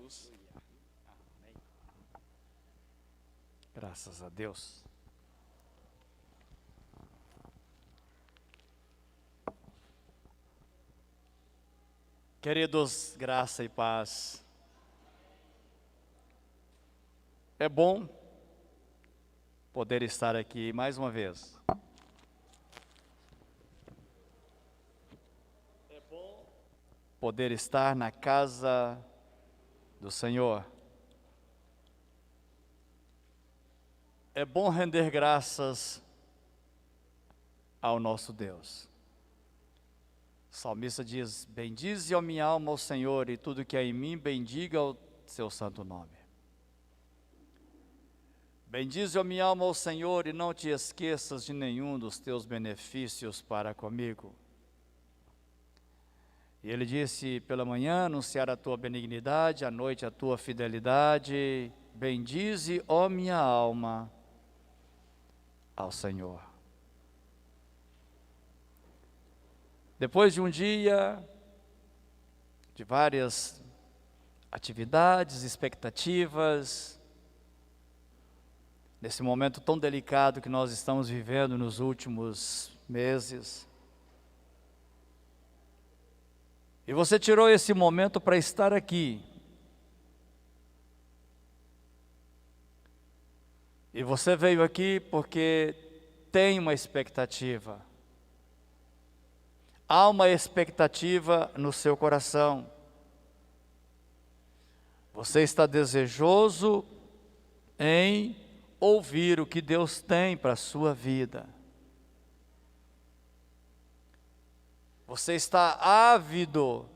Jesus. Amém. Graças a Deus. Queridos, graça e paz. É bom poder estar aqui mais uma vez. É bom poder estar na casa do Senhor. É bom render graças ao nosso Deus. O salmista diz: bendize a minha alma ao Senhor, e tudo que há em mim, bendiga o seu santo nome. Bendize a minha alma ao Senhor, e não te esqueças de nenhum dos teus benefícios para comigo. E ele disse: pela manhã anunciar a tua benignidade, à noite a tua fidelidade. Bendize, ó minha alma, ao Senhor. Depois de um dia, de várias atividades, expectativas, nesse momento tão delicado que nós estamos vivendo nos últimos meses, e você tirou esse momento para estar aqui, e você veio aqui porque tem uma expectativa. Há uma expectativa no seu coração. Você está desejoso em ouvir o que Deus tem para a sua vida. Você está ávido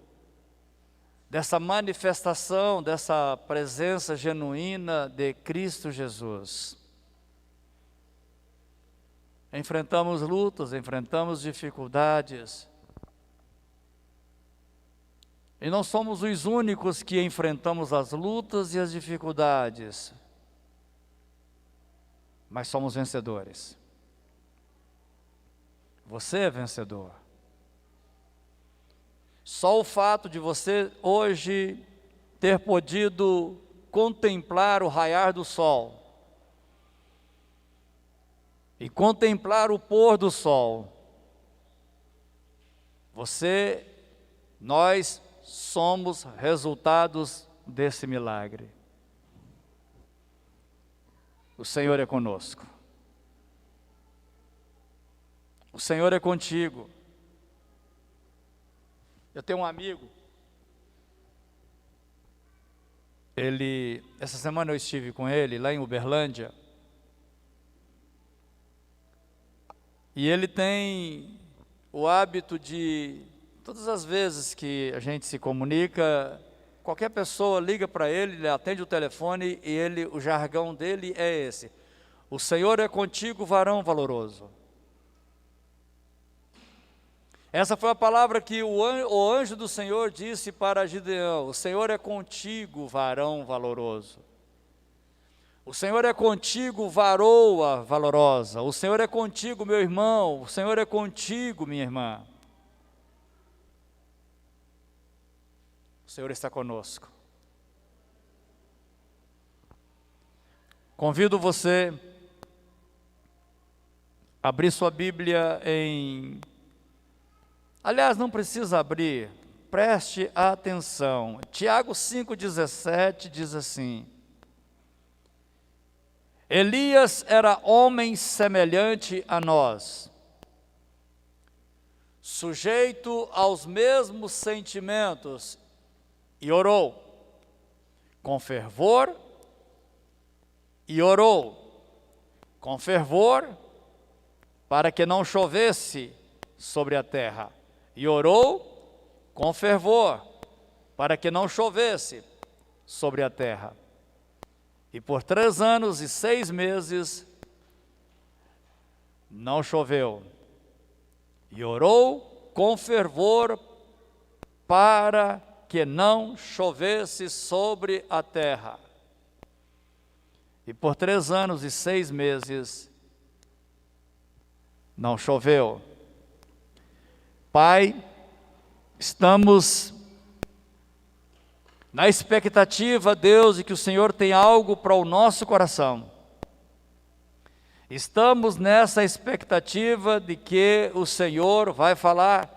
dessa manifestação, dessa presença genuína de Cristo Jesus. Enfrentamos lutas, enfrentamos dificuldades. E não somos os únicos que enfrentamos as lutas e as dificuldades, mas somos vencedores. Você é vencedor. Só o fato de você hoje ter podido contemplar o raiar do sol e contemplar o pôr do sol, nós somos resultados desse milagre. O Senhor é conosco. O Senhor é contigo. Eu tenho um amigo, essa semana eu estive com ele lá em Uberlândia, e ele tem o hábito de, todas as vezes que a gente se comunica, qualquer pessoa liga para ele, ele atende o telefone e o jargão dele é esse: o Senhor é contigo, varão valoroso. Essa foi a palavra que o anjo do Senhor disse para Gideão: o Senhor é contigo, varão valoroso. O Senhor é contigo, varoa valorosa. O Senhor é contigo, meu irmão. O Senhor é contigo, minha irmã. O Senhor está conosco. Convido você a abrir sua Bíblia aliás, não precisa abrir, preste atenção. Tiago 5,17 diz assim: Elias era homem semelhante a nós, sujeito aos mesmos sentimentos, e orou com fervor, para que não chovesse sobre a terra. E orou com fervor, para que não chovesse sobre a terra. E por 3 anos e 6 meses não choveu. E orou com fervor para que não chovesse sobre a terra. E por 3 anos e 6 meses não choveu. Pai, estamos na expectativa, Deus, de que o Senhor tem algo para o nosso coração. Estamos nessa expectativa de que o Senhor vai falar.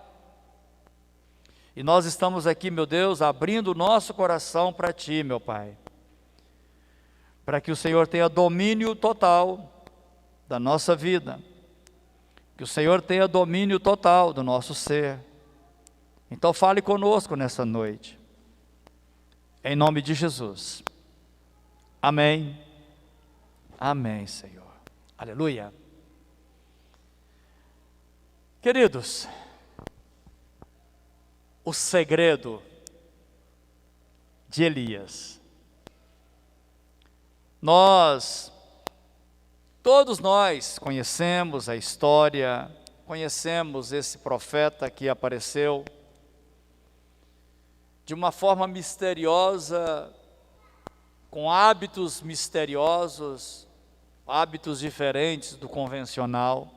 E nós estamos aqui, meu Deus, abrindo o nosso coração para Ti, meu Pai. Para que o Senhor tenha domínio total da nossa vida. Que o Senhor tenha domínio total do nosso ser. Então fale conosco nessa noite. Em nome de Jesus. Amém. Amém, Senhor. Aleluia. Queridos, o segredo de Elias. Todos nós conhecemos a história, conhecemos esse profeta que apareceu de uma forma misteriosa, com hábitos misteriosos, hábitos diferentes do convencional,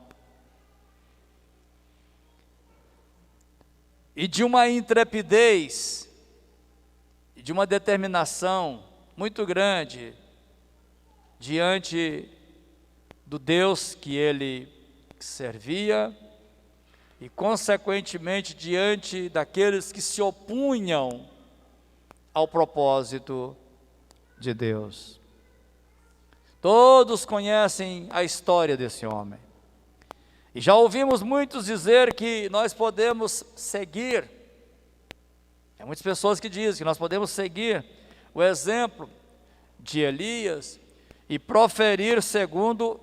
e de uma intrepidez, e de uma determinação muito grande, diante do Deus que ele servia, e consequentemente diante daqueles que se opunham ao propósito de Deus. Todos conhecem a história desse homem. E já ouvimos muitos dizer que nós podemos seguir. Tem muitas pessoas que dizem que nós podemos seguir o exemplo de Elias e proferir segundo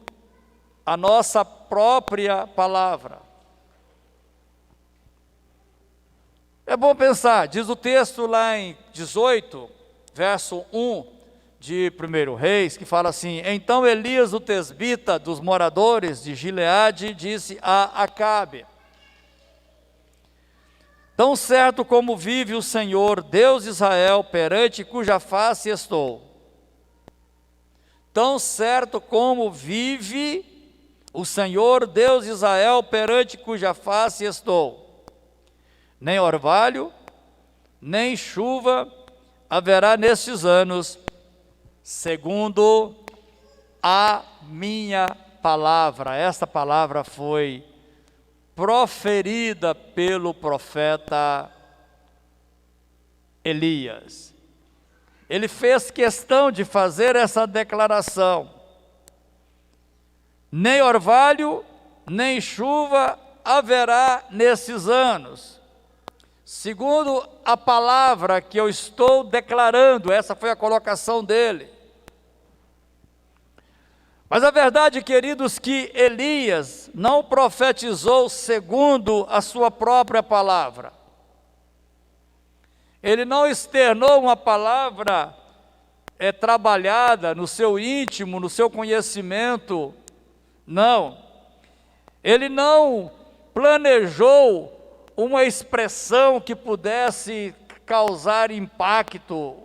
a nossa própria palavra. É bom pensar, diz o texto lá em 18, verso 1 de 1 Reis, que fala assim: então Elias, o tesbita dos moradores de Gileade, disse a Acabe: tão certo como vive o Senhor, Deus de Israel, perante cuja face estou, tão certo como vive o Senhor, Deus de Israel, perante cuja face estou, nem orvalho, nem chuva haverá nestes anos, segundo a minha palavra. Esta palavra foi proferida pelo profeta Elias. Ele fez questão de fazer essa declaração: nem orvalho, nem chuva haverá nesses anos, segundo a palavra que eu estou declarando. Essa foi a colocação dele. Mas a verdade, queridos, que Elias não profetizou segundo a sua própria palavra. Ele não externou uma palavra trabalhada no seu íntimo, no seu conhecimento. Não. Ele não planejou uma expressão que pudesse causar impacto,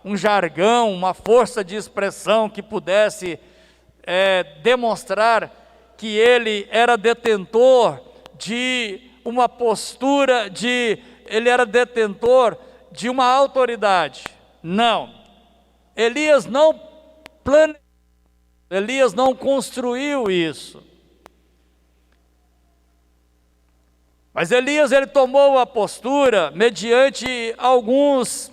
um jargão, uma força de expressão que pudesse demonstrar que ele era detentor de uma postura, ele era detentor de uma autoridade. Não. Elias não planejou, Elias não construiu isso. Mas Elias, ele tomou a postura mediante alguns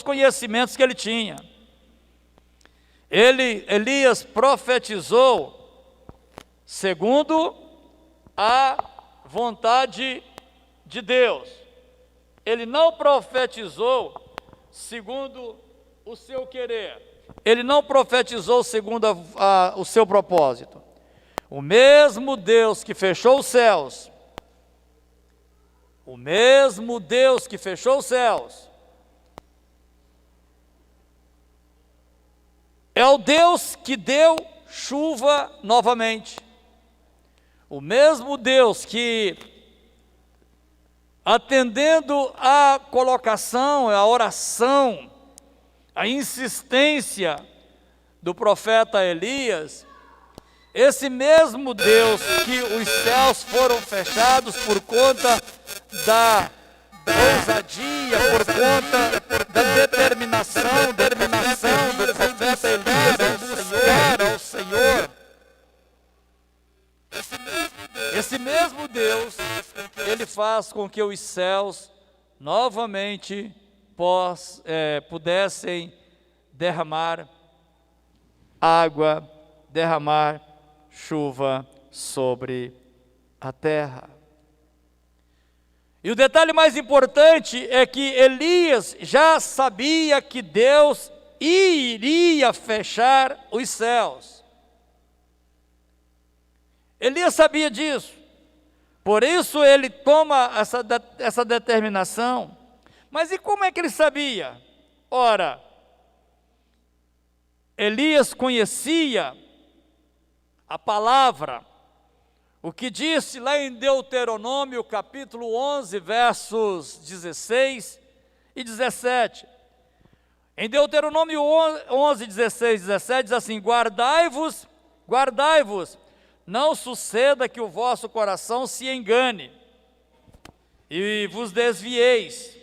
conhecimentos que ele tinha. Elias profetizou segundo a vontade de Deus. Ele não profetizou segundo o seu querer. Ele não profetizou segundo o seu propósito. O mesmo Deus que fechou os céus, é o Deus que deu chuva novamente. O mesmo Deus que, atendendo à colocação, à oração, à insistência do profeta Elias, esse mesmo Deus que os céus foram fechados por conta ousadia, por conta da determinação do profeta Elias em buscar ao Senhor. Esse mesmo Deus, Ele faz com que os céus novamente pudessem derramar água, derramar chuva sobre a terra. E o detalhe mais importante é que Elias já sabia que Deus iria fechar os céus. Elias sabia disso. Por isso ele toma essa determinação. Mas e como é que ele sabia? Ora, Elias conhecia a palavra, o que disse lá em Deuteronômio capítulo 11, versos 16 e 17. Em Deuteronômio 11, 16 e 17 diz assim: guardai-vos, não suceda que o vosso coração se engane e vos desvieis,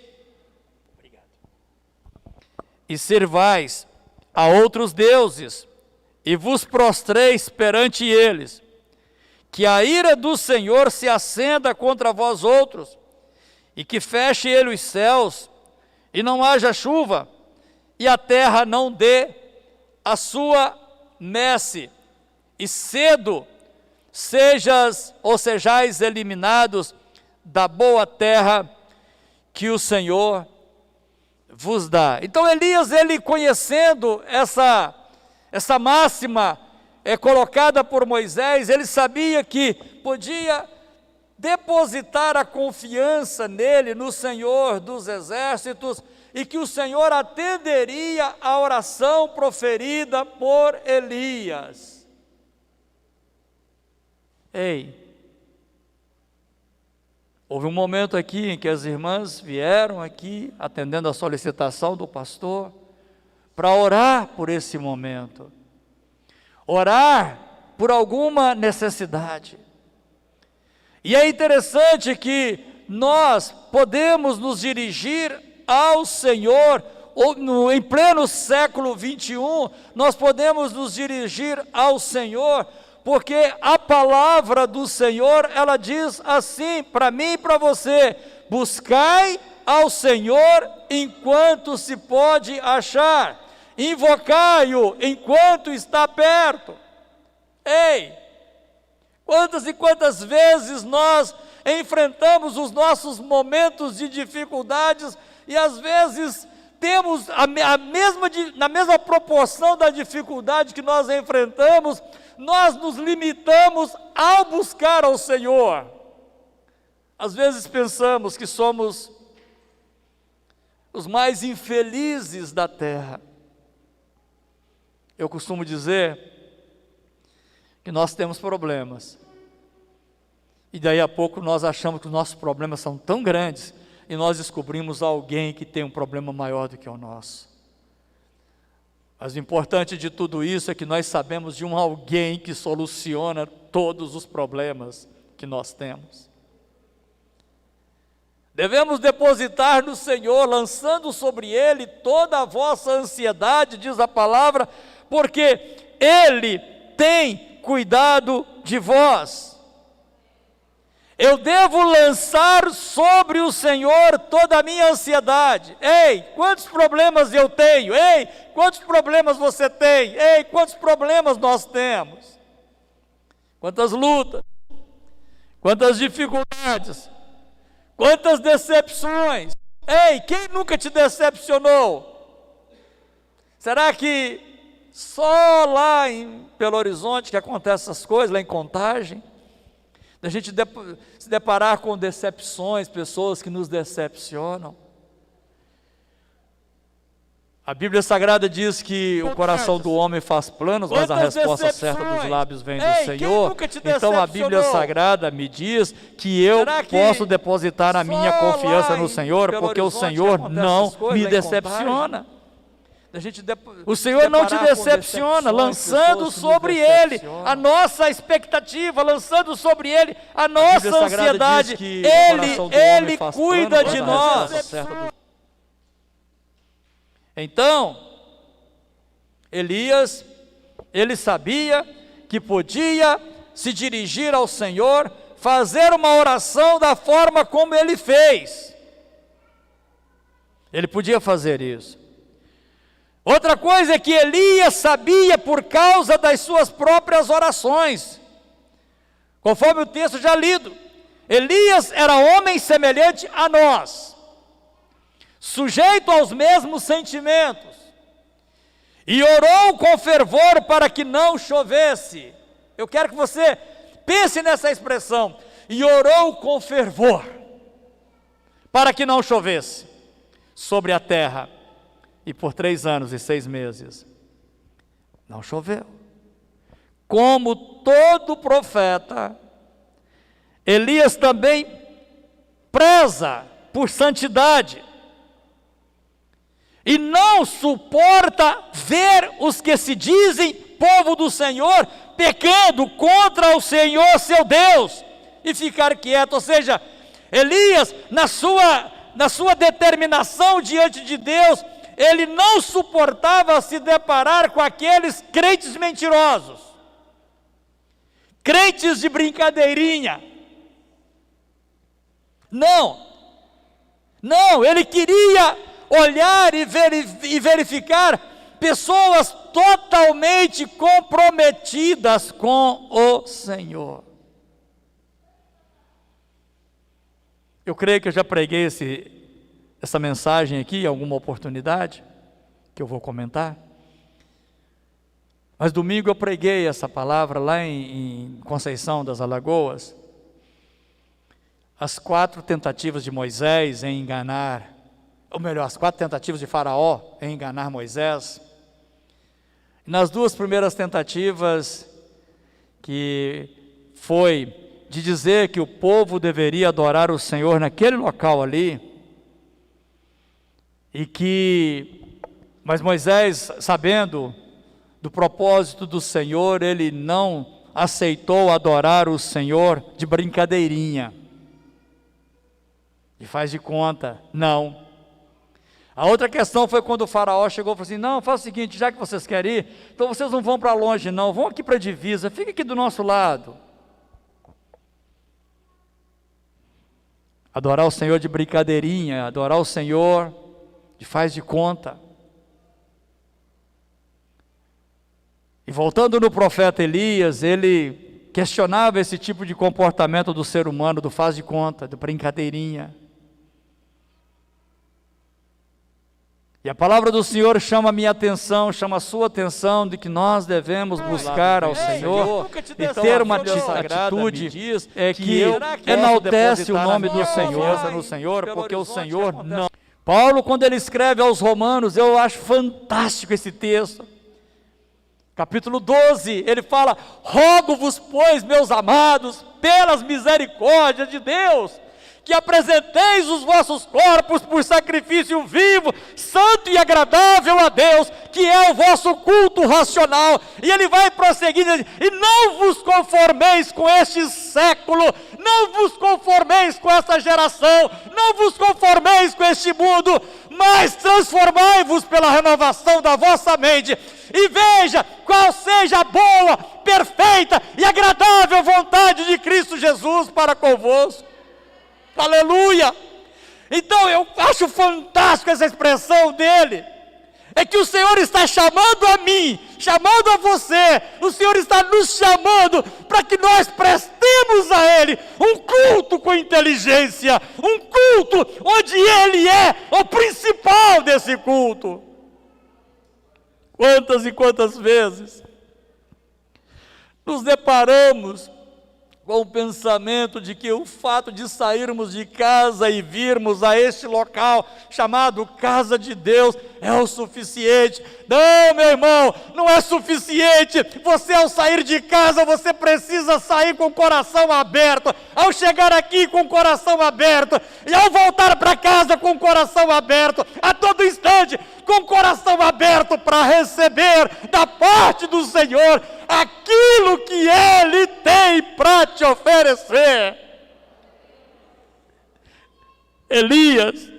e servais a outros deuses, e vos prostreis perante eles, que a ira do Senhor se acenda contra vós outros, e que feche ele os céus, e não haja chuva, e a terra não dê a sua messe, e cedo sejais eliminados da boa terra que o Senhor vos dá. Então Elias, ele conhecendo essa máxima colocada por Moisés, ele sabia que podia depositar a confiança nele, no Senhor dos exércitos, e que o Senhor atenderia a oração proferida por Elias. Ei, houve um momento aqui em que as irmãs vieram aqui, atendendo a solicitação do pastor, para orar por esse momento, orar por alguma necessidade. E é interessante que nós podemos nos dirigir ao Senhor, em pleno século 21, nós podemos nos dirigir ao Senhor, porque a palavra do Senhor, ela diz assim para mim e para você: buscai ao Senhor enquanto se pode achar, invocai-o enquanto está perto. Ei, quantas e quantas vezes nós enfrentamos os nossos momentos de dificuldades e às vezes temos na mesma proporção da dificuldade que nós enfrentamos, nós nos limitamos ao buscar ao Senhor. Às vezes pensamos que somos os mais infelizes da terra. Eu costumo dizer que nós temos problemas, e daí a pouco nós achamos que os nossos problemas são tão grandes, e nós descobrimos alguém que tem um problema maior do que o nosso. Mas o importante de tudo isso é que nós sabemos de um alguém que soluciona todos os problemas que nós temos. Devemos depositar no Senhor, lançando sobre Ele toda a vossa ansiedade, diz a palavra, porque Ele tem cuidado de vós. Eu devo lançar sobre o Senhor toda a minha ansiedade. Ei, quantos problemas eu tenho? Ei, quantos problemas você tem? Ei, quantos problemas nós temos? Quantas lutas, quantas dificuldades, quantas decepções. Ei, quem nunca te decepcionou? Será que só lá em Belo Horizonte que acontecem essas coisas, lá em Contagem? Da gente se deparar com decepções, pessoas que nos decepcionam. A Bíblia Sagrada diz que o coração do homem faz planos, mas a resposta certa dos lábios vem do Senhor. Então a Bíblia Sagrada me diz que eu posso depositar a minha confiança no Senhor, porque o Senhor não me decepciona. O Senhor não te decepciona, lançando sobre Ele a nossa expectativa, lançando sobre Ele a nossa ansiedade. Ele cuida de nós. Então, Elias, ele sabia que podia se dirigir ao Senhor, fazer uma oração da forma como ele fez. Ele podia fazer isso. Outra coisa é que Elias sabia por causa das suas próprias orações. Conforme o texto já lido, Elias era homem semelhante a nós, sujeito aos mesmos sentimentos, e orou com fervor para que não chovesse. Eu quero que você pense nessa expressão, e orou com fervor para que não chovesse sobre a terra. E por 3 anos e 6 meses não choveu. Como todo profeta, Elias também preza por santidade e não suporta ver os que se dizem povo do Senhor pecando contra o Senhor seu Deus e ficar quieto. Ou seja, Elias, na sua determinação diante de Deus, ele não suportava se deparar com aqueles crentes mentirosos, crentes de brincadeirinha. Não, ele queria olhar e verificar pessoas totalmente comprometidas com o Senhor. Eu creio que eu já preguei essa mensagem aqui em alguma oportunidade, que eu vou comentar. Mas domingo eu preguei essa palavra lá em Conceição das Alagoas. As 4 tentativas de Moisés em enganar, ou melhor, as 4 tentativas de Faraó em enganar Moisés. Nas 2 primeiras tentativas, que foi de dizer que o povo deveria adorar o Senhor naquele local ali, mas Moisés, sabendo do propósito do Senhor, ele não aceitou adorar o Senhor de brincadeirinha, e faz de conta, não. A outra questão foi quando o Faraó chegou e falou assim: não, faz o seguinte, já que vocês querem ir, então vocês não vão para longe não, vão aqui para a divisa, fica aqui do nosso lado. Adorar o Senhor de brincadeirinha, adorar o Senhor de faz de conta. E voltando no profeta Elias, ele questionava esse tipo de comportamento do ser humano, do faz de conta, do brincadeirinha. E a palavra do Senhor chama a minha atenção, chama a sua atenção, de que nós devemos buscar ao Senhor e ter uma atitude que enaltece o nome do Senhor, porque o Senhor não. Paulo, quando ele escreve aos Romanos, eu acho fantástico esse texto. Capítulo 12, ele fala: rogo-vos, pois, meus amados, pelas misericórdias de Deus, que apresenteis os vossos corpos por sacrifício vivo, santo e agradável a Deus, que é o vosso culto racional. E ele vai prosseguindo, e não vos conformeis com este século, não vos conformeis com essa geração, não vos conformeis com este mundo, mas transformai-vos pela renovação da vossa mente, e veja qual seja a boa, perfeita e agradável vontade de Cristo Jesus para convosco. Aleluia! Então eu acho fantástico essa expressão dele, é que o Senhor está chamando a mim, chamando a você, o Senhor está nos chamando para que nós prestemos a Ele um culto com inteligência, um culto onde Ele é o principal desse culto. Quantas e quantas vezes nos deparamos com o pensamento de que o fato de sairmos de casa e virmos a este local chamado casa de Deus é o suficiente. Não, meu irmão, não é suficiente. Você, ao sair de casa, você precisa sair com o coração aberto. Ao chegar aqui com o coração aberto, e ao voltar para casa com o coração aberto, a todo instante com o coração aberto, aberto para receber da parte do Senhor aquilo que Ele tem para te oferecer. Elias,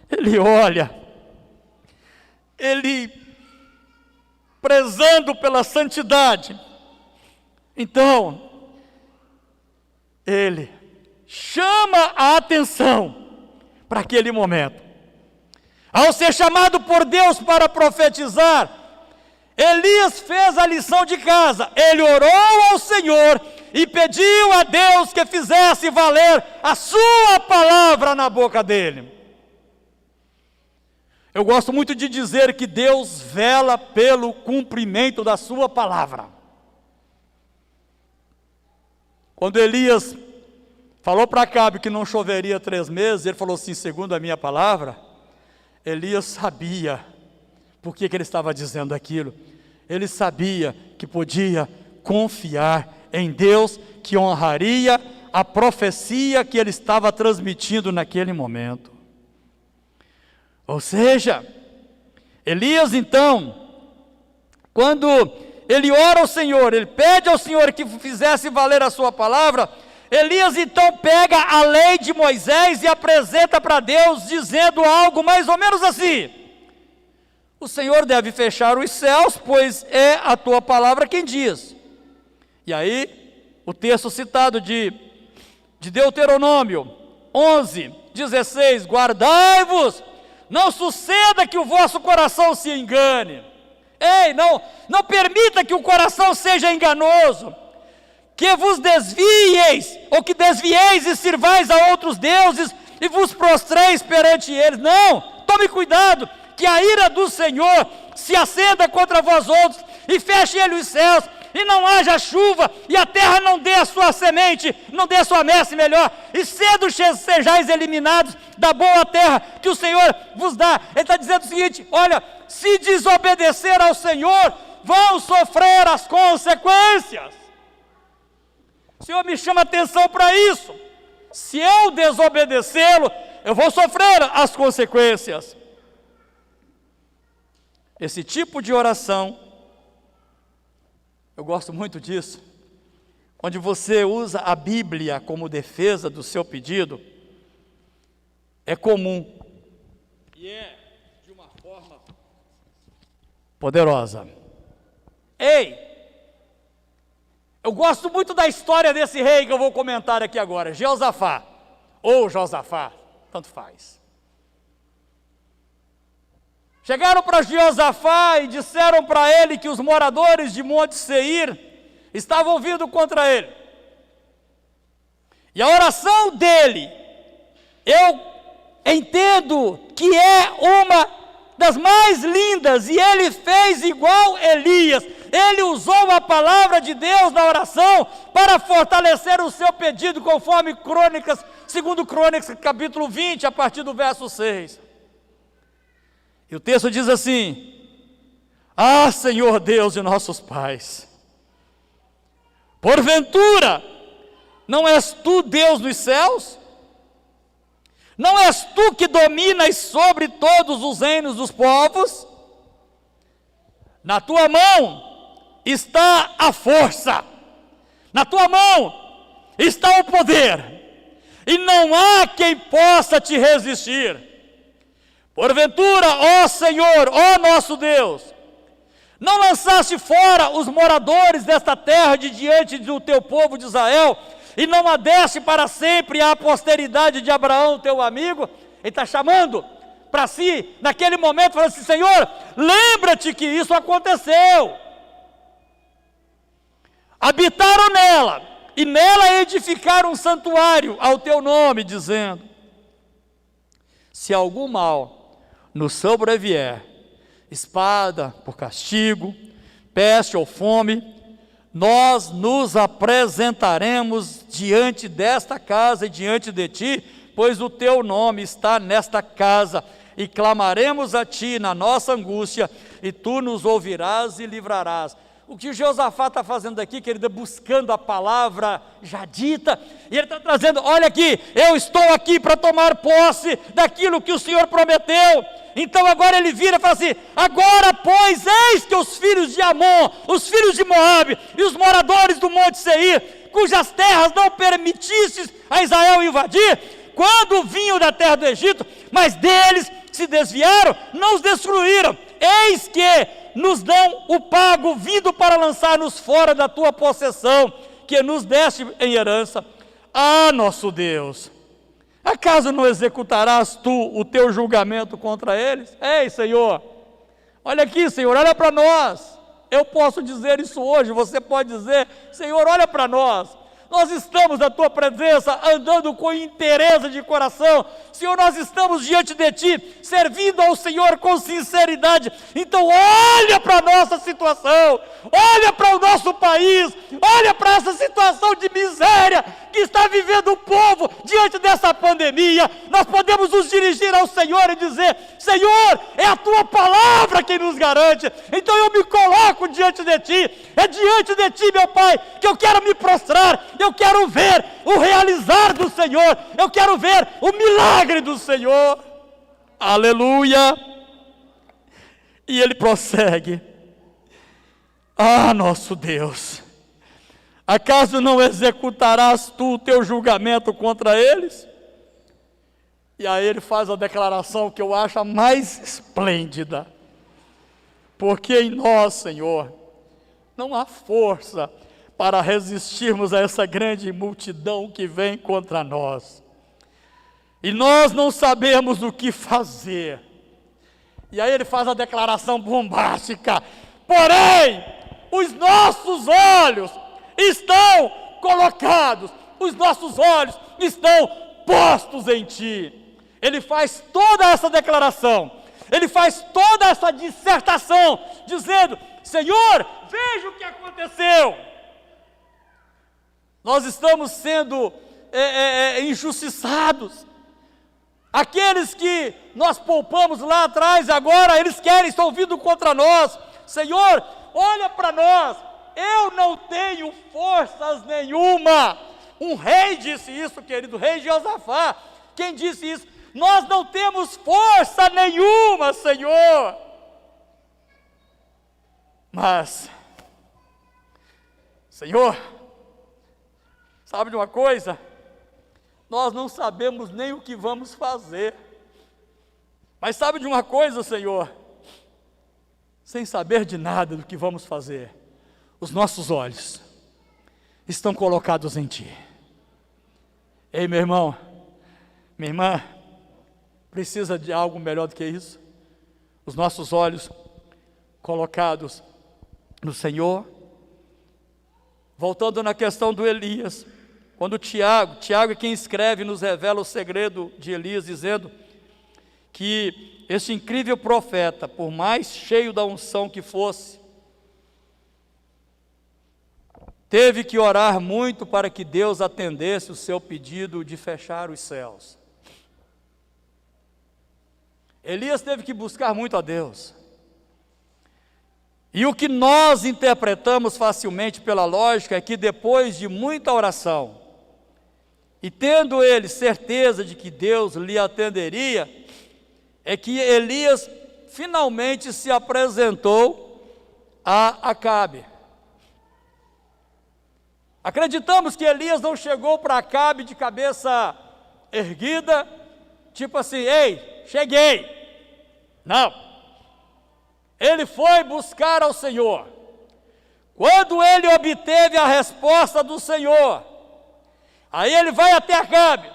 ele olha, ele prezando pela santidade, então, ele chama a atenção para aquele momento. Ao ser chamado por Deus para profetizar, Elias fez a lição de casa. Ele orou ao Senhor e pediu a Deus que fizesse valer a sua palavra na boca dele. Eu gosto muito de dizer que Deus vela pelo cumprimento da sua palavra. Quando Elias falou para Acabe que não choveria 3 meses, ele falou assim, segundo a minha palavra, Elias sabia por que ele estava dizendo aquilo. Ele sabia que podia confiar em Deus, que honraria a profecia que ele estava transmitindo naquele momento. Ou seja, Elias então, quando ele ora ao Senhor, ele pede ao Senhor que fizesse valer a sua palavra, Elias então pega a lei de Moisés e apresenta para Deus, dizendo algo mais ou menos assim: o Senhor deve fechar os céus, pois é a tua palavra quem diz. E aí, o texto citado de Deuteronômio 11:16, guardai-vos, não suceda que o vosso coração se engane. Ei, não permita que o coração seja enganoso, que vos desvieis, ou que desvieis e sirvais a outros deuses, e vos prostreis perante eles. Não, tome cuidado, que a ira do Senhor se acenda contra vós outros, e feche ele os céus, e não haja chuva, e a terra não dê a sua semente, não dê a sua messe melhor, e cedo sejais eliminados da boa terra que o Senhor vos dá. Ele está dizendo o seguinte: olha, se desobedecer ao Senhor, vão sofrer as consequências. O Senhor me chama atenção para isso. Se eu desobedecê-lo, eu vou sofrer as consequências. Esse tipo de oração, eu gosto muito disso, onde você usa a Bíblia como defesa do seu pedido, é comum e é de uma forma poderosa. Ei! Eu gosto muito da história desse rei que eu vou comentar aqui agora, Jeosafá, ou Josafá, tanto faz. Chegaram para Jeosafá e disseram para ele que os moradores de Monte Seir estavam vindo contra ele. E a oração dele, eu entendo que é uma das mais lindas, e ele fez igual Elias. Ele usou a palavra de Deus na oração para fortalecer o seu pedido, conforme Crônicas, segundo Crônicas, capítulo 20, a partir do verso 6. E o texto diz assim: ah, Senhor Deus de nossos pais, porventura, não és tu Deus nos céus? Não és tu que dominas sobre todos os reinos dos povos? Na tua mão está a força, na tua mão está o poder, e não há quem possa te resistir. Porventura, ó Senhor, ó nosso Deus, não lançaste fora os moradores desta terra de diante do teu povo de Israel, e não a deste para sempre à posteridade de Abraão, teu amigo? Ele está chamando para si, naquele momento, falando assim: Senhor, lembra-te que isso aconteceu. Habitaram nela, e nela edificaram um santuário ao teu nome, dizendo: se algum mal nos sobrevier, espada por castigo, peste ou fome, nós nos apresentaremos diante desta casa e diante de ti, pois o teu nome está nesta casa, e clamaremos a ti na nossa angústia, e tu nos ouvirás e livrarás. O que o Josafá está fazendo aqui, querido, é buscando a palavra já dita, e ele está trazendo: olha aqui, eu estou aqui para tomar posse daquilo que o Senhor prometeu. Então agora ele vira e fala assim: agora pois, eis que os filhos de Amon, os filhos de Moabe e os moradores do monte Seir, cujas terras não permitistes a Israel invadir, quando vinham da terra do Egito, mas deles se desviaram, não os destruíram. Eis que nos dão o pago vindo para lançar-nos fora da tua possessão, que nos deste em herança. Ah, nosso Deus, acaso não executarás tu o teu julgamento contra eles? Ei, Senhor, olha aqui, Senhor, olha para nós. Eu posso dizer isso hoje, você pode dizer: Senhor, olha para nós. Nós estamos na tua presença, andando com interesse de coração. Senhor, nós estamos diante de ti, servindo ao Senhor com sinceridade. Então olha para a nossa situação, olha para o nosso país, olha para essa situação de miséria que está vivendo o povo diante dessa pandemia. Nós podemos nos dirigir ao Senhor e dizer: Senhor, é a tua palavra que nos garante. Então eu me coloco diante de ti, é diante de ti, meu Pai, que eu quero me prostrar. Eu quero ver o realizar do Senhor, eu quero ver o milagre do Senhor. Aleluia. E ele prossegue: ah, nosso Deus, acaso não executarás tu o teu julgamento contra eles? E aí ele faz a declaração que eu acho a mais esplêndida: porque em nós, Senhor, não há força para resistirmos a essa grande multidão que vem contra nós, e nós não sabemos o que fazer. E aí ele faz a declaração bombástica: porém, os nossos olhos estão colocados, os nossos olhos estão postos em ti. Ele faz toda essa declaração, ele faz toda essa dissertação, dizendo: Senhor, veja o que aconteceu. Nós estamos sendo injustiçados. Aqueles que nós poupamos lá atrás, agora eles estão vindo contra nós. Senhor, olha para nós. Eu não tenho forças nenhuma. Um rei disse isso, querido, rei Josafá. Quem disse isso? Nós não temos força nenhuma, Senhor. Mas, Senhor, sabe de uma coisa? Nós não sabemos nem o que vamos fazer. Mas sabe de uma coisa, Senhor? Sem saber de nada do que vamos fazer, os nossos olhos estão colocados em Ti. Ei, meu irmão, minha irmã, precisa de algo melhor do que isso? Os nossos olhos colocados no Senhor. Voltando na questão do Elias, quando Tiago é quem escreve, nos revela o segredo de Elias, dizendo que esse incrível profeta, por mais cheio da unção que fosse, teve que orar muito para que Deus atendesse o seu pedido de fechar os céus. Elias teve que buscar muito a Deus. E o que nós interpretamos facilmente pela lógica é que depois de muita oração, e tendo ele certeza de que Deus lhe atenderia, é que Elias finalmente se apresentou a Acabe. Acreditamos que Elias não chegou para Acabe de cabeça erguida, tipo assim: ei, cheguei. Não. Ele foi buscar ao Senhor. Quando ele obteve a resposta do Senhor, aí ele vai até Acabe,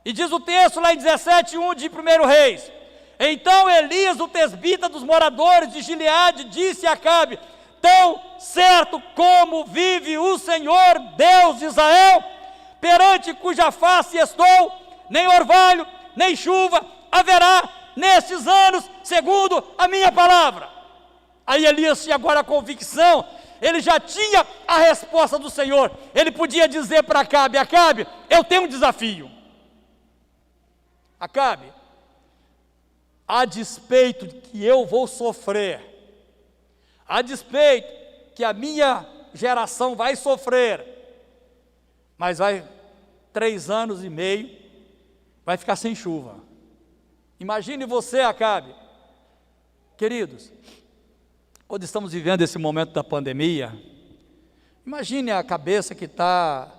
e diz o texto lá em 17:1 de 1 Reis: então Elias, o tesbita dos moradores de Gileade, disse a Acabe: tão certo como vive o Senhor, Deus de Israel, perante cuja face estou, nem orvalho, nem chuva haverá nestes anos, segundo a minha palavra. Aí Elias tinha agora a convicção, ele já tinha a resposta do Senhor. Ele podia dizer para Acabe: Acabe, eu tenho um desafio. Acabe, a despeito de que eu vou sofrer, a despeito que a minha geração vai sofrer, mas 3 anos e meio, vai ficar sem chuva. Imagine você, Acabe. Queridos, quando estamos vivendo esse momento da pandemia, imagine a cabeça que está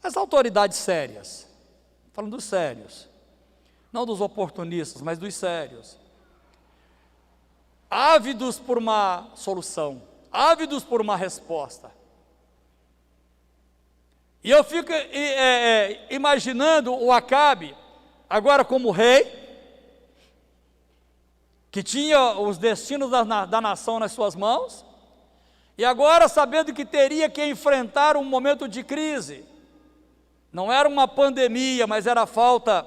as autoridades sérias, falando dos sérios, não dos oportunistas, mas dos sérios, ávidos por uma solução, ávidos por uma resposta. E eu fico imaginando o Acabe, agora como rei, que tinha os destinos da nação nas suas mãos, e agora sabendo que teria que enfrentar um momento de crise. Não era uma pandemia, mas era a falta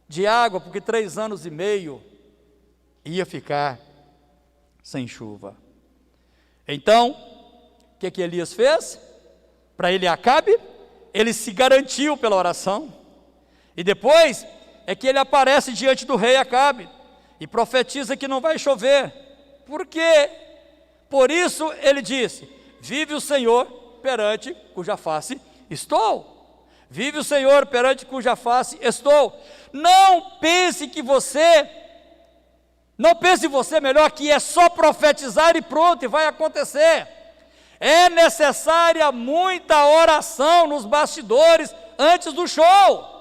de água, porque 3 anos e meio ia ficar sem chuva. Então, o que Elias fez? Para ele Acabe, ele se garantiu pela oração, e depois é que ele aparece diante do rei Acabe, e profetiza que não vai chover. Por quê? Por isso ele disse: vive o Senhor perante cuja face estou. Vive o Senhor perante cuja face estou. Não pense você melhor que é só profetizar e pronto, e vai acontecer. É necessária muita oração nos bastidores antes do show.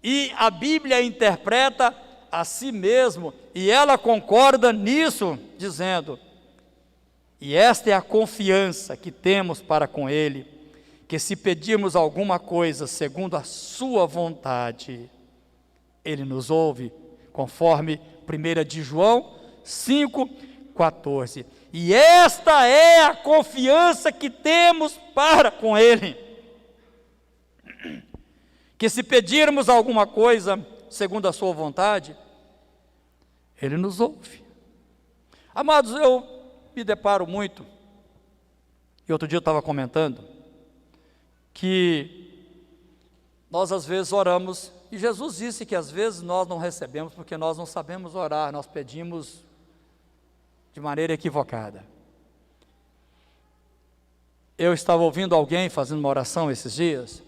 E a Bíblia interpreta a si mesmo, e ela concorda nisso, dizendo: e esta é a confiança que temos para com Ele, que se pedirmos alguma coisa segundo a sua vontade, Ele nos ouve, conforme 1 de João 5,14. E esta é a confiança que temos para com Ele, que se pedirmos alguma coisa segundo a sua vontade, Ele nos ouve. Amados, eu me deparo muito, e outro dia eu estava comentando, que nós às vezes oramos, e Jesus disse que às vezes nós não recebemos porque nós não sabemos orar, nós pedimos de maneira equivocada. Eu estava ouvindo alguém fazendo uma oração esses dias,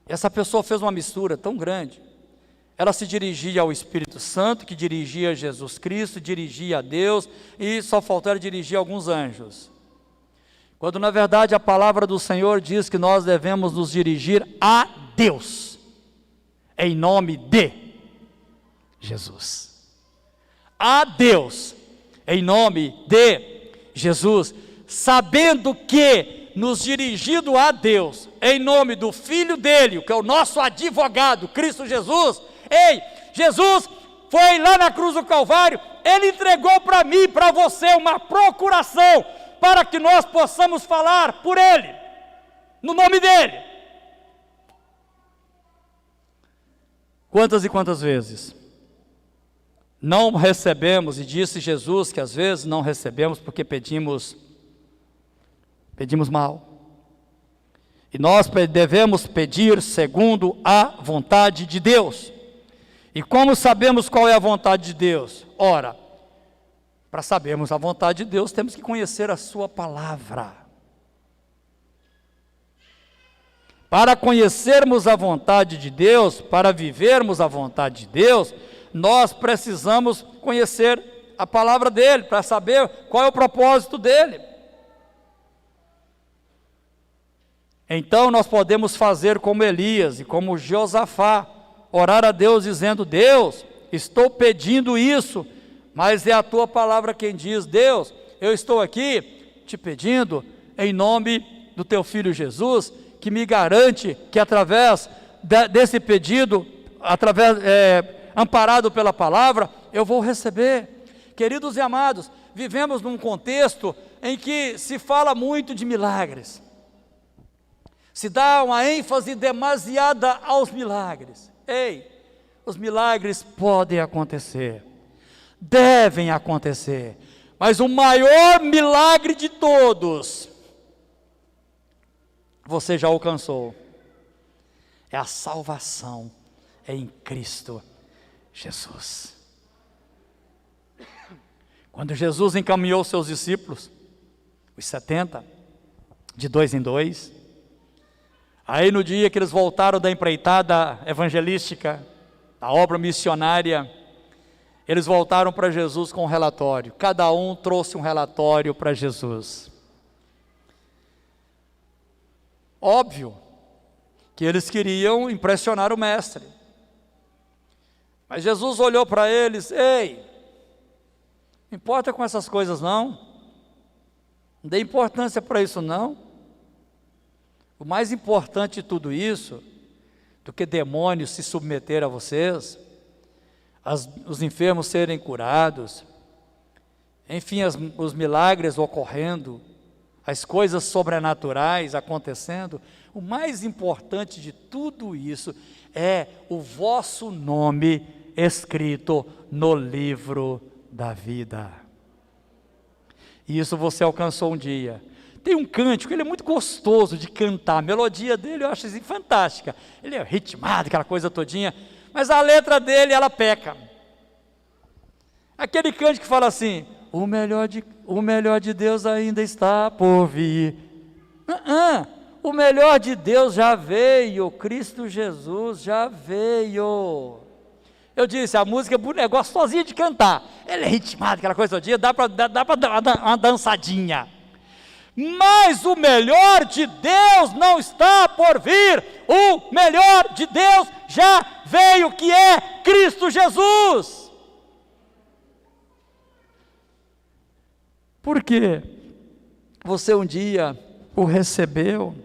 e essa pessoa fez uma mistura tão grande. Ela se dirigia ao Espírito Santo, que dirigia a Jesus Cristo, dirigia a Deus, e só faltou dirigir alguns anjos. Quando na verdade a palavra do Senhor diz que nós devemos nos dirigir a Deus, em nome de Jesus. A Deus, em nome de Jesus, sabendo que nos dirigindo a Deus, em nome do Filho dele, que é o nosso advogado, Cristo Jesus. Jesus foi lá na cruz do Calvário, Ele entregou para mim, para você, uma procuração, para que nós possamos falar por Ele, no nome dEle. Quantas e quantas vezes não recebemos, e disse Jesus que às vezes não recebemos porque pedimos mal. E nós devemos pedir segundo a vontade de Deus. E como sabemos qual é a vontade de Deus? Ora, para sabermos a vontade de Deus, temos que conhecer a sua palavra. Para conhecermos a vontade de Deus, para vivermos a vontade de Deus, nós precisamos conhecer a palavra dele, para saber qual é o propósito dele. Então nós podemos fazer como Elias e como Josafá, orar a Deus dizendo: Deus, estou pedindo isso, mas é a tua palavra quem diz. Deus, eu estou aqui te pedindo em nome do teu Filho Jesus, que me garante que através desse pedido, amparado pela palavra, eu vou receber. Queridos e amados, vivemos num contexto em que se fala muito de milagres, se dá uma ênfase demasiada aos milagres. Os milagres podem acontecer, devem acontecer, mas o maior milagre de todos, você já alcançou, é a salvação em Cristo Jesus. Quando Jesus encaminhou seus discípulos, os 70, de 2 em 2, aí no dia que eles voltaram da empreitada evangelística, da obra missionária, eles voltaram para Jesus com um relatório. Cada um trouxe um relatório para Jesus. Óbvio que eles queriam impressionar o mestre. Mas Jesus olhou para eles: ei, não importa com essas coisas não. Não dê importância para isso não. O mais importante de tudo isso, do que demônios se submeter a vocês, os enfermos serem curados, enfim, os milagres ocorrendo, as coisas sobrenaturais acontecendo, o mais importante de tudo isso é o vosso nome escrito no livro da vida. E isso você alcançou um dia. Tem um cântico, ele é muito gostoso de cantar, a melodia dele eu acho assim, fantástica, ele é ritmado, aquela coisa todinha, mas a letra dele, ela peca. Aquele cântico que fala assim: o melhor de Deus ainda está por vir. O melhor de Deus já veio, Cristo Jesus já veio. Eu disse, a música é gostosinha de cantar, ele é ritmado, aquela coisa todinha, dá para dar uma dançadinha. Mas o melhor de Deus não está por vir, o melhor de Deus já veio, que é Cristo Jesus. Por quê? Você um dia o recebeu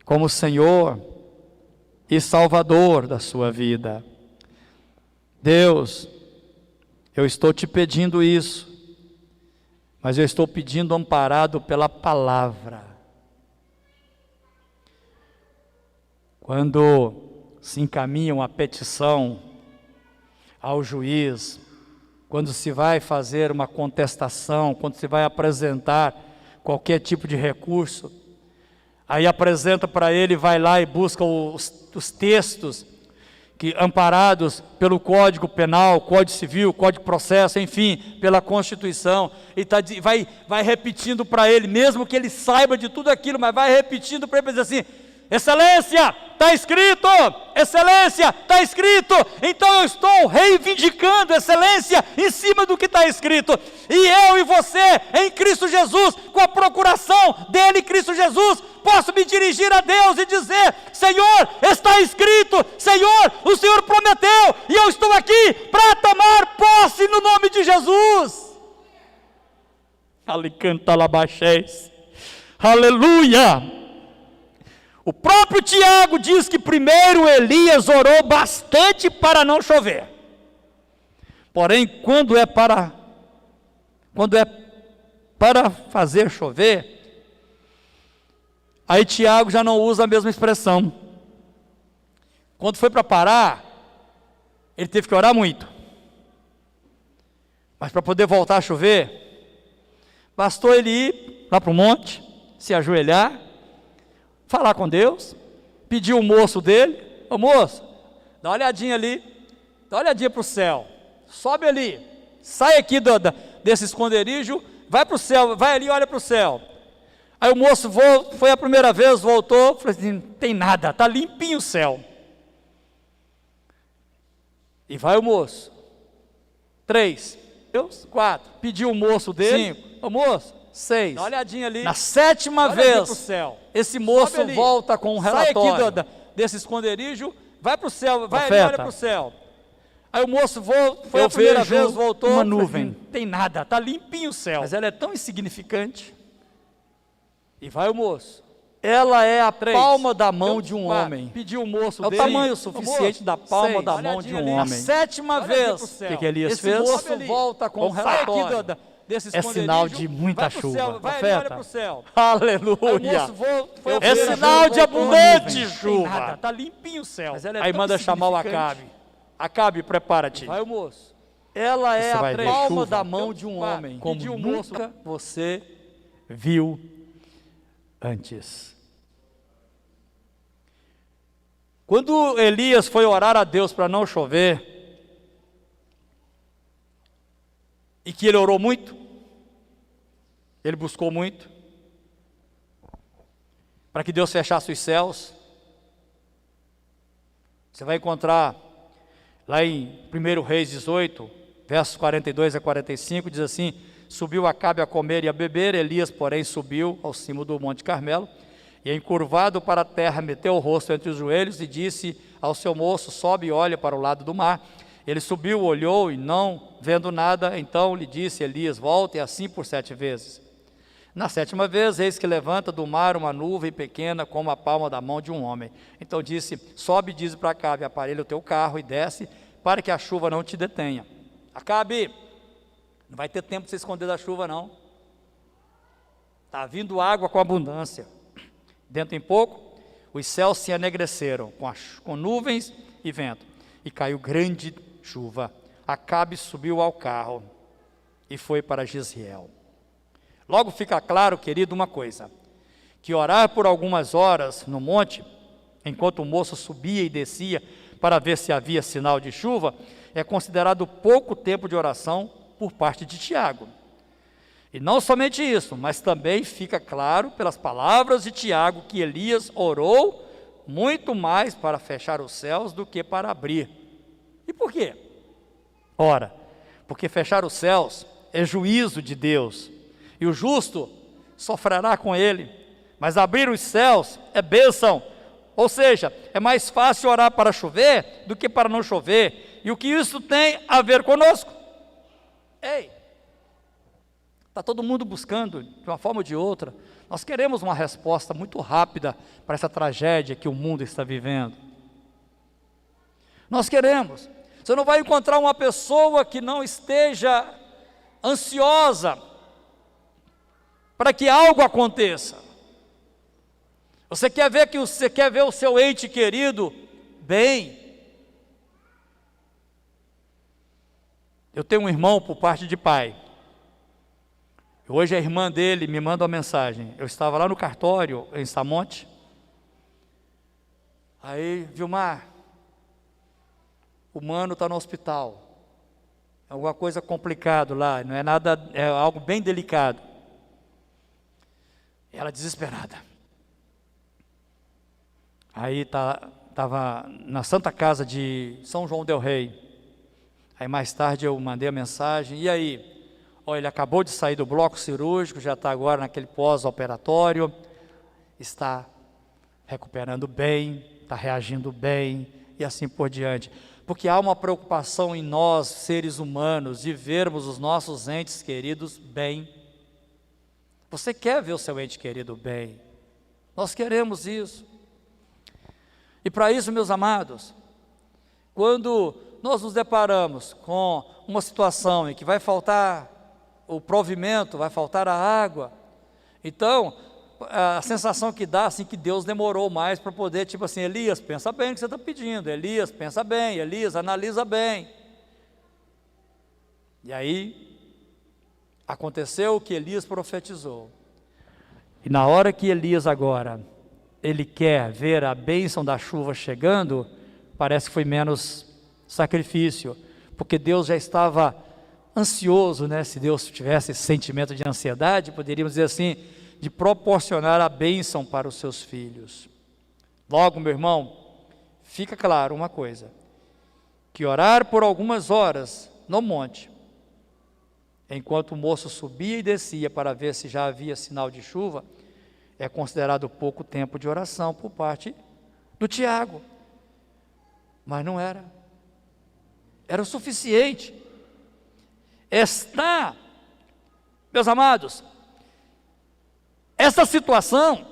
como Senhor e Salvador da sua vida. Deus, eu estou te pedindo isso, mas eu estou pedindo amparado pela palavra. Quando se encaminha uma petição ao juiz, quando se vai fazer uma contestação, quando se vai apresentar qualquer tipo de recurso, aí apresenta para ele, vai lá e busca os textos que, amparados pelo Código Penal, Código Civil, Código de Processo, enfim, pela Constituição, e vai repetindo para ele, mesmo que ele saiba de tudo aquilo, mas vai repetindo para ele, dizer assim: excelência, está escrito, excelência, está escrito. Então eu estou reivindicando excelência em cima do que está escrito, e eu e você, em Cristo Jesus, com a procuração dele, Cristo Jesus, posso me dirigir a Deus e dizer: Senhor, está escrito, Senhor, o Senhor prometeu, e eu estou aqui para tomar posse no nome de Jesus. Aleluia. O próprio Tiago diz que primeiro Elias orou bastante para não chover. Porém, quando é para fazer chover, aí Tiago já não usa a mesma expressão. Quando foi para parar, ele teve que orar muito. Mas para poder voltar a chover, bastou ele ir lá para o monte, se ajoelhar, falar com Deus, pedir o moço dele: ô moço, dá uma olhadinha ali, dá uma olhadinha para o céu, sobe ali, sai aqui desse esconderijo, vai para o céu, vai ali e olha para o céu. Aí o moço foi a primeira vez, voltou, falou assim: não tem nada, está limpinho o céu. E vai o moço, 3, 4, pediu o moço dele, 5, ô moço, 6, dá uma olhadinha ali, na 7ª vez, esse moço volta com um relatório, sai aqui desse esconderijo, vai para o céu, vai ali, olha para o céu. Aí o moço foi a primeira vez, voltou, uma nuvem, não tem nada, está limpinho o céu, mas ela é tão insignificante. E vai o moço, ela é a palma da mão de um homem, pediu o moço dele, é o tamanho suficiente da palma da mão de um homem. Na 7ª vez, o que Elias fez? Esse moço volta com um relatório. É sinal de muita chuva, profeta. Aleluia. É sinal de abundante chuva. Está limpinho o céu. Aí manda chamar o Acabe. Acabe, prepara-te. Vai o moço. Ela é a palma da mão de um homem, como nunca você viu antes. Quando Elias foi orar a Deus para não chover, e que ele orou muito, ele buscou muito, para que Deus fechasse os céus. Você vai encontrar lá em 1 Reis 18, versos 42 a 45, diz assim: subiu Acabe a comer e a beber, Elias, porém, subiu ao cimo do Monte Carmelo, e encurvado para a terra, meteu o rosto entre os joelhos e disse ao seu moço: sobe e olha para o lado do mar. Ele subiu, olhou e não vendo nada, então lhe disse Elias: volta, e assim por 7 vezes. Na 7ª vez, eis que levanta do mar uma nuvem pequena como a palma da mão de um homem. Então disse: sobe e diz para Acabe: aparelha o teu carro e desce, para que a chuva não te detenha. Acabe, não vai ter tempo de se esconder da chuva não. Está vindo água com abundância. Dentro em pouco, os céus se enegreceram com nuvens e vento, e caiu grande chuva. Acabe subiu ao carro e foi para Jezreel. Logo fica claro, querido, uma coisa: que orar por algumas horas no monte, enquanto o moço subia e descia para ver se havia sinal de chuva, é considerado pouco tempo de oração por parte de Tiago. E não somente isso, mas também fica claro pelas palavras de Tiago que Elias orou muito mais para fechar os céus do que para abrir. E por quê? Ora, porque fechar os céus é juízo de Deus, e o justo sofrerá com ele, mas abrir os céus é bênção. Ou seja, é mais fácil orar para chover do que para não chover. E o que isso tem a ver conosco? Ei, está todo mundo buscando, de uma forma ou de outra, nós queremos uma resposta muito rápida para essa tragédia que o mundo está vivendo. Nós queremos. Você não vai encontrar uma pessoa que não esteja ansiosa para que algo aconteça. Você quer ver o seu ente querido bem? Eu tenho um irmão por parte de pai. Hoje a irmã dele me manda uma mensagem. Eu estava lá no cartório em Samonte. Aí, Vilmar, o mano está no hospital. É alguma coisa complicado lá, não é nada, é algo bem delicado. Ela desesperada. Aí estava na Santa Casa de São João del Rei. Aí mais tarde eu mandei a mensagem: e aí? Olha, ele acabou de sair do bloco cirúrgico, já está agora naquele pós-operatório, está recuperando bem, está reagindo bem, e assim por diante. Porque há uma preocupação em nós, seres humanos, de vermos os nossos entes queridos bem. Você quer ver o seu ente querido bem? Nós queremos isso. E para isso, meus amados, quando nós nos deparamos com uma situação em que vai faltar o provimento, vai faltar a água, então a sensação que dá, assim, que Deus demorou mais para poder, tipo assim: Elias, pensa bem o que você está pedindo, Elias, pensa bem, Elias, analisa bem. E aí, aconteceu o que Elias profetizou, e na hora que Elias agora, ele quer ver a bênção da chuva chegando, parece que foi menos sacrifício, porque Deus já estava ansioso, né? Se Deus tivesse esse sentimento de ansiedade, poderíamos dizer assim, de proporcionar a bênção para os seus filhos. Logo, meu irmão, fica claro uma coisa, que orar por algumas horas no monte, enquanto o moço subia e descia para ver se já havia sinal de chuva, é considerado pouco tempo de oração por parte do Tiago. Mas não era. Era o suficiente. Meus amados, essa situação,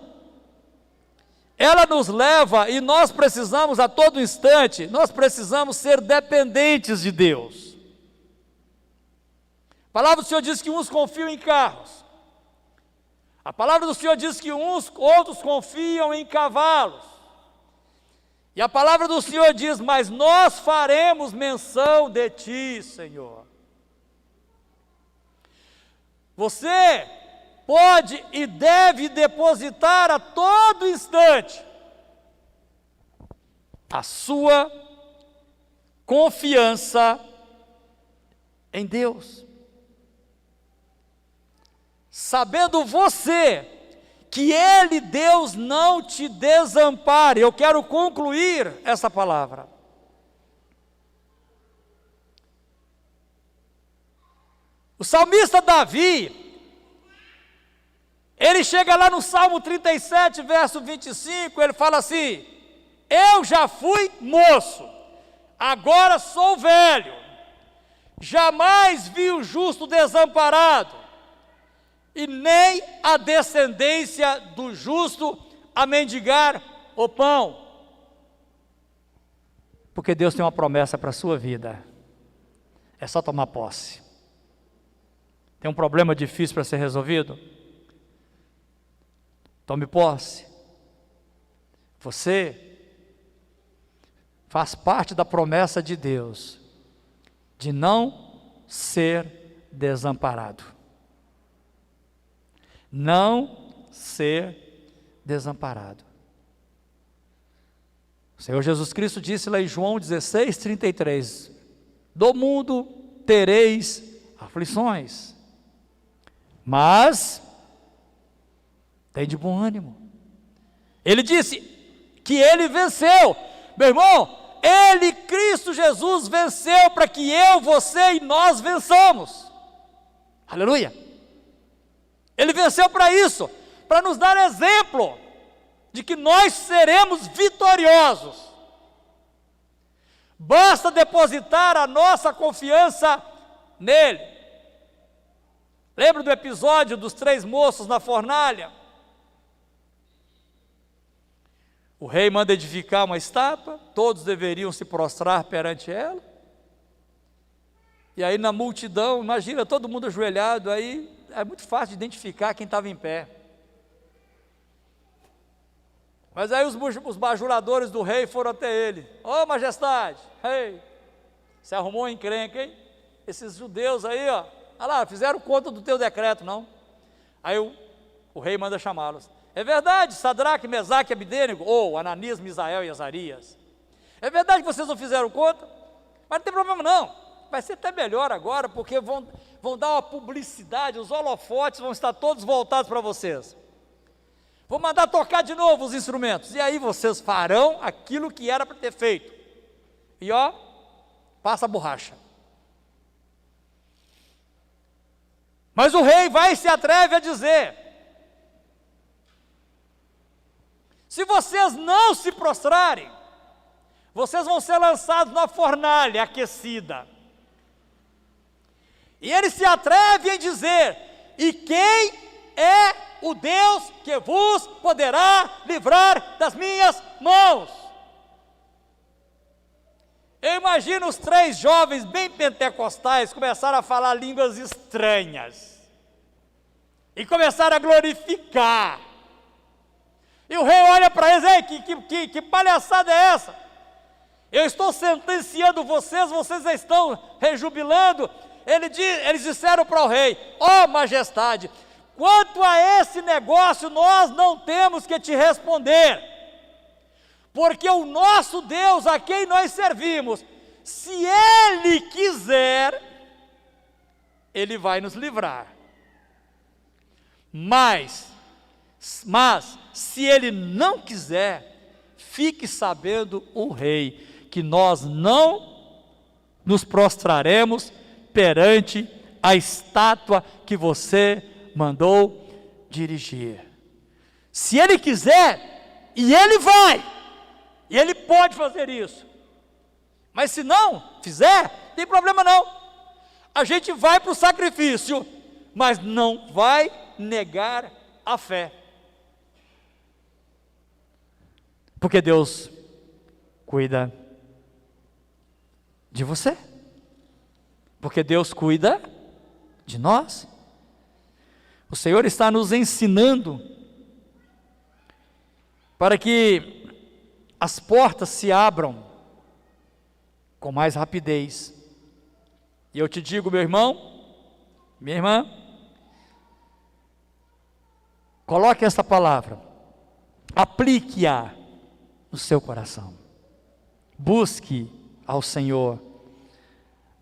ela nos leva, e nós precisamos a todo instante, nós precisamos ser dependentes de Deus. A palavra do Senhor diz que uns confiam em carros. A palavra do Senhor diz que outros confiam em cavalos. E a palavra do Senhor diz: mas nós faremos menção de Ti, Senhor. Você pode e deve depositar a todo instante a sua confiança em Deus. sabendo você que Ele, Deus, não te desampare. Eu quero concluir essa palavra. O salmista Davi, ele chega lá no Salmo 37, verso 25, ele fala assim: eu já fui moço, agora sou velho, jamais vi o justo desamparado, e nem a descendência do justo a mendigar o pão. Porque Deus tem uma promessa para a sua vida, é só tomar posse. Tem um problema difícil para ser resolvido? Tome posse. Você faz parte da promessa de Deus de não ser desamparado. Não ser desamparado. O Senhor Jesus Cristo disse lá em João 16, 33: do mundo tereis aflições, mas tem de bom ânimo. Ele disse que Ele venceu. Meu irmão, Ele, Cristo Jesus, venceu para que eu, você e nós vençamos. Aleluia. Ele venceu para isso, para nos dar exemplo de que nós seremos vitoriosos. Basta depositar a nossa confiança nele. Lembra do episódio dos 3 moços na fornalha? O rei manda edificar uma estátua, todos deveriam se prostrar perante ela. E aí na multidão, imagina todo mundo ajoelhado, aí é muito fácil de identificar quem estava em pé. Mas aí os bajuladores do rei foram até ele: ô majestade, rei, você arrumou um encrenca, hein? Esses judeus aí, ó, olha lá, fizeram conta do teu decreto, não? Aí o rei manda chamá-los. É verdade, Sadraque, Mesaque e Abidênego, ou Ananias, Misael e Azarias, é verdade que vocês não fizeram conta, mas não tem problema não, vai ser até melhor agora, porque vão dar uma publicidade, os holofotes vão estar todos voltados para vocês. Vou mandar tocar de novo os instrumentos, e aí vocês farão aquilo que era para ter feito. E ó, passa a borracha. Mas o rei vai e se atreve a dizer: se vocês não se prostrarem, vocês vão ser lançados na fornalha aquecida. E ele se atreve a dizer: e quem é o Deus que vos poderá livrar das minhas mãos? Eu imagino os 3 jovens bem pentecostais começaram a falar línguas estranhas e começaram a glorificar. E o rei olha para eles: ei, que palhaçada é essa? Eu estou sentenciando vocês, vocês estão rejubilando. Eles disseram para o rei: ó majestade, quanto a esse negócio nós não temos que te responder, porque o nosso Deus a quem nós servimos, se Ele quiser, Ele vai nos livrar. Mas se Ele não quiser, fique sabendo o rei, que nós não nos prostraremos perante a estátua que você mandou dirigir. Se Ele quiser, e Ele vai, e Ele pode fazer isso, mas se não fizer, não tem problema não, a gente vai para o sacrifício, mas não vai negar a fé, porque Deus cuida de você, porque Deus cuida de nós. O Senhor está nos ensinando para que as portas se abram com mais rapidez. E eu te digo, meu irmão, minha irmã, coloque essa palavra, aplique-a no seu coração, busque ao Senhor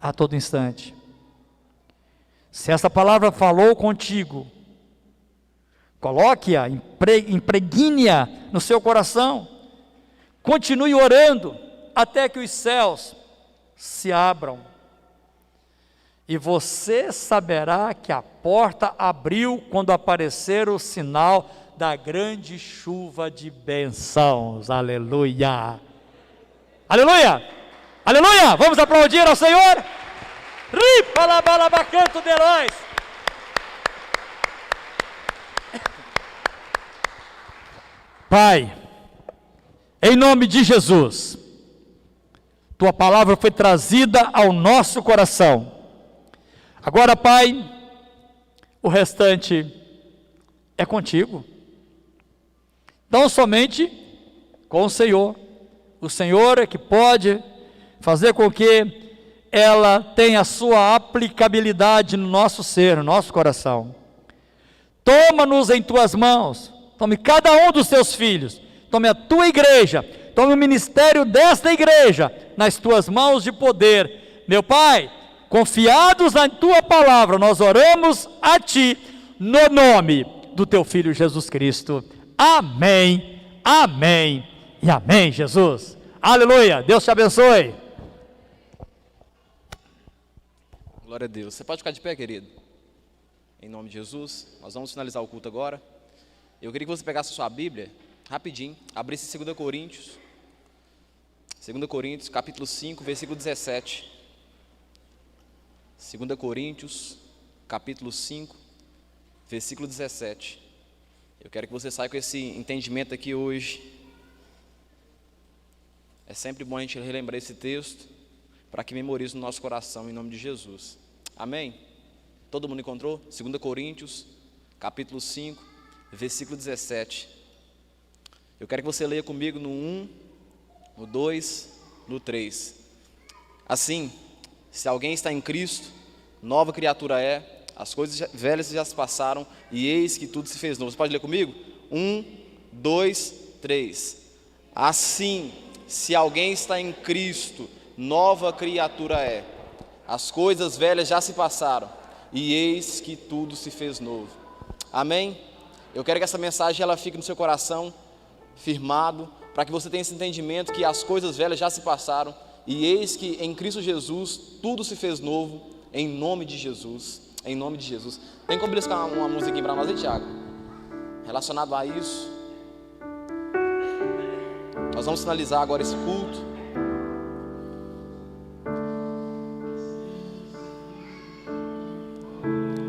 a todo instante. Se essa palavra falou contigo, Coloque-a, impregne-a no seu coração. Continue orando até que os céus se abram. E você saberá que a porta abriu quando aparecer o sinal da grande chuva de bênçãos. Aleluia! Aleluia! Aleluia! Vamos aplaudir ao Senhor? Ripalabalabacanto de nós! Pai, em nome de Jesus, Tua palavra foi trazida ao nosso coração. Agora, Pai, o restante é contigo. Não somente com o Senhor. O Senhor é que pode fazer com que ela tenha a sua aplicabilidade no nosso ser, no nosso coração. Toma-nos em Tuas mãos. Tome cada um dos Teus filhos. Tome a Tua igreja. Tome o ministério desta igreja nas Tuas mãos de poder. Meu Pai, confiados na Tua palavra, nós oramos a Ti, no nome do Teu Filho Jesus Cristo. Amém, amém e amém, Jesus. Aleluia, Deus te abençoe. Glória a Deus. Você pode ficar de pé, querido? Em nome de Jesus, nós vamos finalizar o culto agora. Eu queria que você pegasse a sua Bíblia, rapidinho, abrisse 2 Coríntios, capítulo 5, versículo 17. 2 Coríntios, capítulo 5, versículo 17. Eu quero que você saia com esse entendimento aqui hoje. É sempre bom a gente relembrar esse texto, para que memorize no nosso coração, em nome de Jesus. Amém? Todo mundo encontrou? 2 Coríntios, capítulo 5, versículo 17. Eu quero que você leia comigo no 1, no 2, no 3. Assim, se alguém está em Cristo, nova criatura é, as coisas velhas já se passaram, e eis que tudo se fez novo. Você pode ler comigo? 1, 2, 3. Assim, se alguém está em Cristo, nova criatura é, as coisas velhas já se passaram, e eis que tudo se fez novo. Amém? Eu quero que essa mensagem ela fique no seu coração, firmado, para que você tenha esse entendimento que as coisas velhas já se passaram, e eis que em Cristo Jesus, tudo se fez novo, em nome de Jesus, em nome de Jesus. Tem como buscar uma musiquinha para nós aí, Tiago? Relacionado a isso, nós vamos finalizar agora esse culto.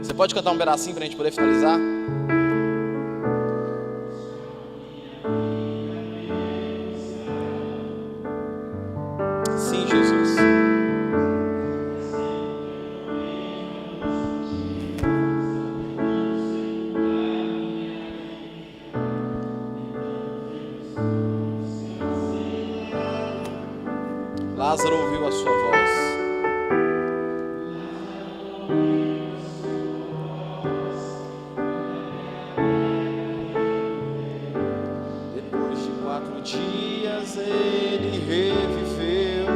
Você pode cantar um pedacinho para a gente poder finalizar? Sim, Jesus. Lázaro ouviu a sua voz. Depois de 4 dias ele reviveu.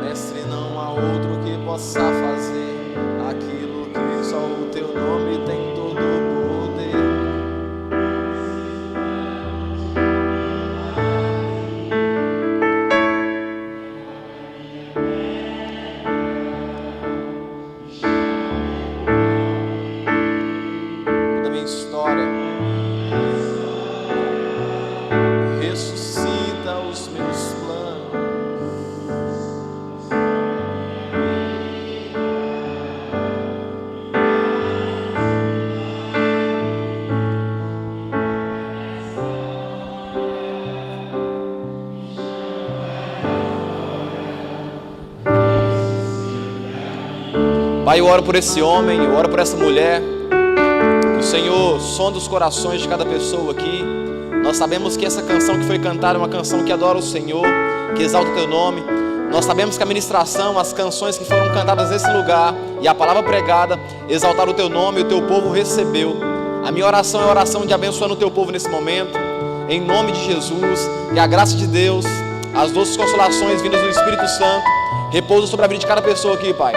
Mestre, não há outro que possa fazer aquilo que só o teu nome tem todo o poder. Da minha história, ressuscita os meus planos. Pai, eu oro por esse homem, eu oro por essa mulher. Que o Senhor sonda os corações de cada pessoa aqui. Nós sabemos que essa canção que foi cantada é uma canção que adora o Senhor, que exalta o teu nome. Nós sabemos que a ministração, as canções que foram cantadas nesse lugar e a palavra pregada exaltaram o teu nome e o teu povo recebeu. A minha oração é a oração de abençoando o teu povo nesse momento, em nome de Jesus. Que a graça de Deus, as doces consolações vindas do Espírito Santo repousam sobre a vida de cada pessoa aqui, Pai.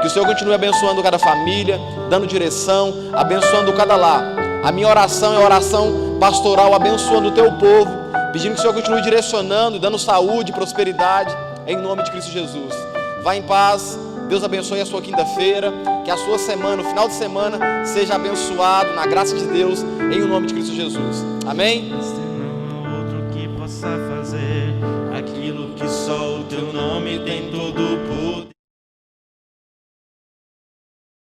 Que o Senhor continue abençoando cada família, dando direção, abençoando cada lar. A minha oração é oração pastoral, abençoando o teu povo, pedindo que o Senhor continue direcionando, dando saúde, prosperidade, em nome de Cristo Jesus. Vá em paz, Deus abençoe a sua quinta-feira, que a sua semana, o final de semana, seja abençoado na graça de Deus, em nome de Cristo Jesus. Amém? Não há outro que possa fazer aquilo que só